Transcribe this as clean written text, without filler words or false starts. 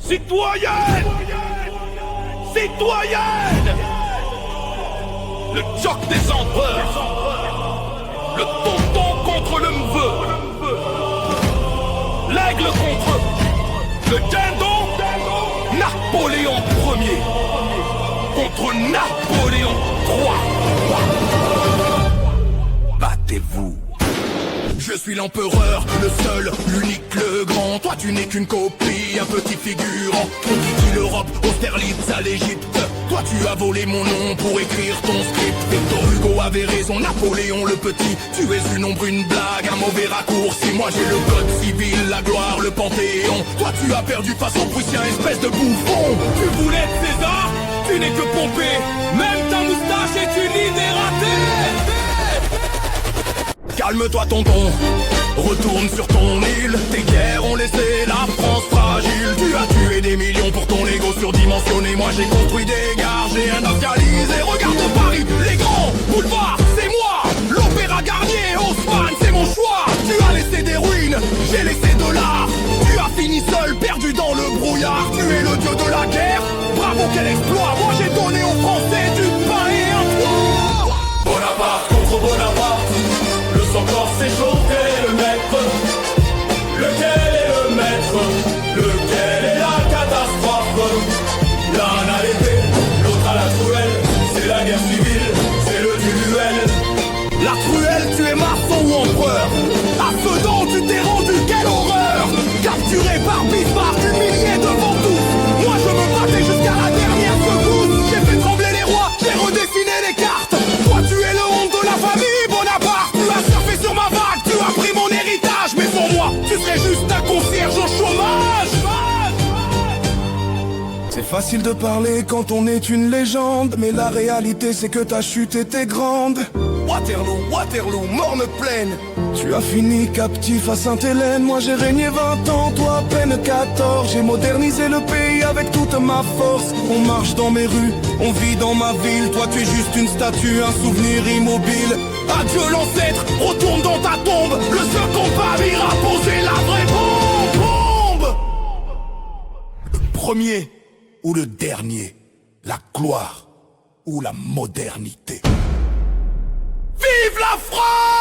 Citoyenne! Citoyenne! Le choc des empereurs! Le tonton contre le neveu! L'aigle contre le dindon! Napoléon Ier contre Napoléon III! Battez-vous! Je suis l'empereur, le seul, l'unique, le grand. Toi tu n'es qu'une copie, un petit figurant. On dit l'Europe, Austerlitz à l'Égypte. Toi tu as volé mon nom pour écrire ton script. Victor Hugo avait raison, Napoléon le petit. Tu es une ombre, une blague, un mauvais raccourci. Moi j'ai le code civil, la gloire, le panthéon. Toi tu as perdu face aux Prussiens, espèce de bouffon. Tu voulais être César, tu n'es que Pompée. Même ta moustache est une idée ratée. Calme-toi tonton, retourne sur ton île. Tes guerres ont laissé la France fragile. Tu as tué des millions pour ton ego surdimensionné. Moi j'ai construit des gares, j'ai industrialisé. Regarde Paris, les grands boulevards, c'est moi. L'opéra Garnier, Haussmann, c'est mon choix. Tu as laissé des ruines, j'ai laissé de l'art. Tu as fini seul, perdu dans le brouillard. Tu es le dieu de la guerre, bravo quel exploit. Moi j'ai donné aux Français du pain et un toit. Bonaparte contre Bonaparte, le sang-corps s'est chauffé, le maître. Lequel est le maître? Lequel est la catastrophe? L'un a l'épée, l'autre a la truelle. C'est la guerre civile, c'est le duel. La truelle, tu es maçon ou empereur? À Sedan, tu t'es rendu, quelle horreur! Capturé par Bismarck, humilié devant tous. Moi je me battais jusqu'à la dernière secousse. J'ai fait trembler les rois, j'ai redessiné les cartes. Toi tu es le honte de la famille, Bonaparte. Tu as surfé sur ma vague, tu as pris mon héritage. Mais pour moi, tu serais juste un concierge au chômage. C'est facile de parler quand on est une légende, mais la réalité c'est que ta chute était grande. Waterloo, Waterloo, morne pleine. Tu as fini captif à Sainte-Hélène. Moi j'ai régné 20 ans, toi à peine 14. J'ai modernisé le pays avec toute ma force. On marche dans mes rues, on vit dans ma ville. Toi tu es juste une statue, un souvenir immobile. Adieu l'ancêtre, retourne dans ta tombe. Le seul combat ira poser la vraie bombe. Le premier ou le dernier, la gloire ou la modernité. Vive la France!